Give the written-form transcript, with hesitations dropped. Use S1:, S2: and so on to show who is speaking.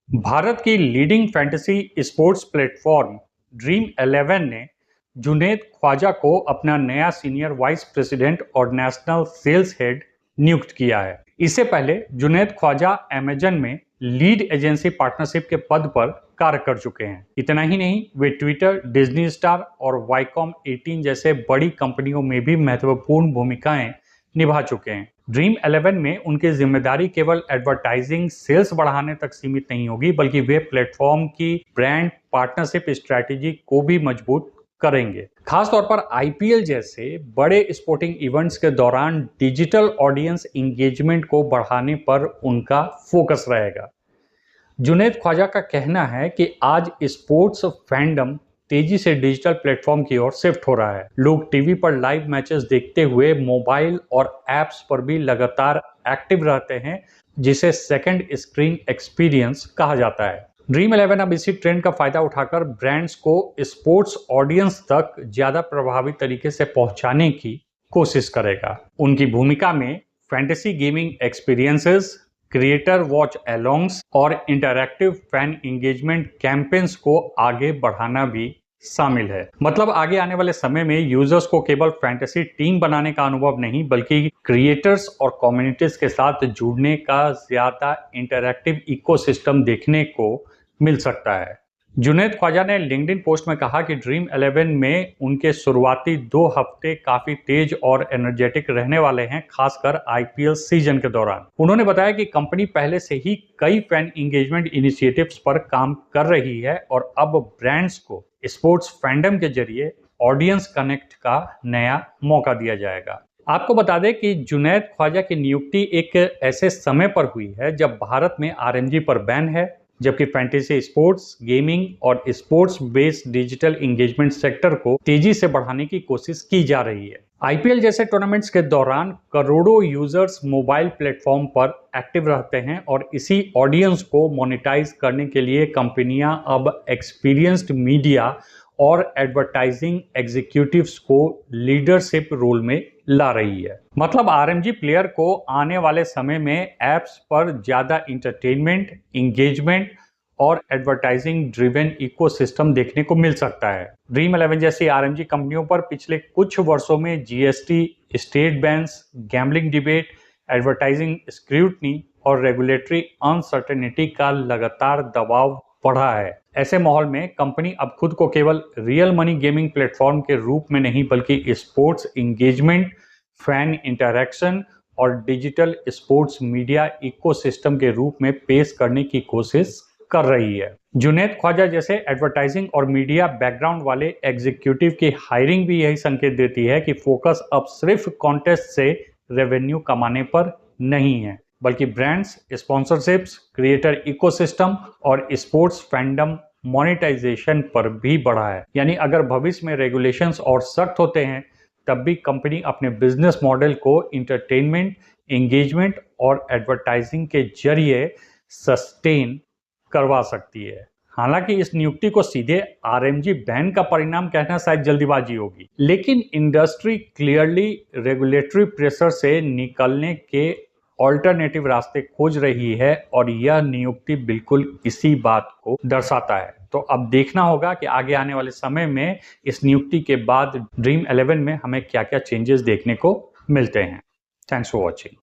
S1: भारत की leading fantasy sports platform dream 11 ने जुनैद ख्वाजा को अपना नया सीनियर वाइस प्रेसिडेंट और नेशनल सेल्स हेड नियुक्त किया है। इससे पहले जुनैद ख्वाजा अमेजन में लीड एजेंसी पार्टनरशिप के पद पर कार्य कर चुके हैं। इतना ही नहीं, वे ट्विटर, डिज्नी स्टार और वाईकॉम 18 जैसे बड़ी कंपनियों में भी महत्वपूर्ण भूमिकाएं निभा चुके हैं। ड्रीम 11 में उनकी जिम्मेदारी केवल एडवर्टाइजिंग सेल्स बढ़ाने तक सीमित नहीं होगी, बल्कि वे प्लेटफॉर्म की ब्रांड पार्टनरशिप स्ट्रैटेजी को भी मजबूत करेंगे। खासतौर पर आईपीएल जैसे बड़े स्पोर्टिंग इवेंट्स के दौरान डिजिटल ऑडियंस इंगेजमेंट को बढ़ाने पर उनका फोकस रहेगा। जुनैद ख्वाजा का कहना है कि आज स्पोर्ट्स फैंडम तेजी से डिजिटल प्लेटफॉर्म की ओर शिफ्ट हो रहा है। लोग टीवी पर लाइव मैचेस देखते हुए मोबाइल और एप्स पर भी लगातार एक्टिव रहते हैं, जिसे सेकंड स्क्रीन एक्सपीरियंस कहा जाता है। ड्रीम 11 अब इसी ट्रेंड का फायदा उठाकर ब्रांड्स को स्पोर्ट्स ऑडियंस तक ज्यादा प्रभावी तरीके से पहुंचाने की कोशिश करेगा। उनकी भूमिका में fantasy gaming experiences, creator watch alongs और इंटरैक्टिव फैन एंगेजमेंट कैंपेन्स को आगे बढ़ाना भी शामिल है। मतलब आगे आने वाले समय में यूजर्स को केवल फैंटेसी टीम बनाने का अनुभव नहीं, बल्कि क्रिएटर्स और कम्युनिटीज के साथ जुड़ने का ज्यादा इंटरैक्टिव इकोसिस्टम देखने को मिल सकता है। जुनैद ख्वाजा ने लिंक्डइन पोस्ट में कहा कि ड्रीम 11 में उनके शुरुआती 2 हफ्ते काफी तेज और एनर्जेटिक रहने वाले हैं, खासकर आईपीएल सीजन के दौरान। उन्होंने बताया कि कंपनी पहले से ही कई फैन एंगेजमेंट इनिशिएटिव्स पर काम कर रही है और अब ब्रांड्स को स्पोर्ट्स फैंडम के जरिए ऑडियंस कनेक्ट का नया मौका दिया जाएगा। आपको बता दें कि जुनैद ख्वाजा की नियुक्ति एक ऐसे समय पर हुई है जब भारत में आरएमजी पर बैन है, जबकि फैंटेसी स्पोर्ट्स, गेमिंग और sports based digital engagement sector को तेजी से बढ़ाने की कोशिश की जा रही है। आईपीएल जैसे टूर्नामेंट्स के दौरान करोड़ों यूजर्स मोबाइल प्लेटफॉर्म पर एक्टिव रहते हैं और इसी ऑडियंस को मोनेटाइज करने के लिए कंपनियां अब एक्सपीरियंस्ड मीडिया और एडवर्टाइजिंग एग्जीक्यूटिव्स को लीडरशिप रोल में ला रही है। मतलब आरएमजी प्लेयर को आने वाले समय में एप्स पर ज्यादा इंटरटेनमेंट, इंगेजमेंट और एडवर्टाइजिंग ड्रिवन इकोसिस्टम देखने को मिल सकता है। ड्रीम 11 जैसी आरएमजी कंपनियों पर पिछले कुछ वर्षों में GST, state bans, gambling debate, advertising scrutiny और रेगुलेटरी अनसर्टेनिटी का लगातार दबाव बढ़ा है। ऐसे माहौल में कंपनी अब खुद को केवल रियल मनी गेमिंग प्लेटफॉर्म के रूप में नहीं, बल्कि स्पोर्ट्स इंगेजमेंट, फैन इंटरैक्शन और डिजिटल स्पोर्ट्स मीडिया इकोसिस्टम के रूप में पेश करने की कोशिश कर रही है। जुनैद ख्वाजा जैसे एडवर्टाइजिंग और मीडिया बैकग्राउंड वाले एग्जीक्यूटिव की हायरिंग भी यही संकेत देती है कि फोकस अब सिर्फ कॉन्टेस्ट से रेवेन्यू कमाने पर नहीं है, बल्कि ब्रांड्स, स्पॉन्सरशिप्स, क्रिएटर इकोसिस्टम और स्पोर्ट्स फैंडम मोनेटाइजेशन पर भी बढ़ा है। यानी अगर भविष्य में रेगुलेशंस और सख्त होते हैं, तब भी कंपनी अपने बिजनेस मॉडल को इंटरटेनमेंट, एंगेजमेंट और एडवर्टाइजिंग के जरिए सस्टेन करवा सकती है। हालांकि इस नियुक्ति को सीधे आरएमजी बैन का परिणाम कहना शायद जल्दीबाजी होगी, लेकिन इंडस्ट्री क्लियरली रेगुलेटरी प्रेशर से निकलने के ऑल्टरनेटिव रास्ते खोज रही है और यह नियुक्ति बिल्कुल इसी बात को दर्शाता है। तो अब देखना होगा कि आगे आने वाले समय में इस नियुक्ति के बाद ड्रीम 11 में हमें क्या क्या चेंजेस देखने को मिलते हैं। Thanks for watching.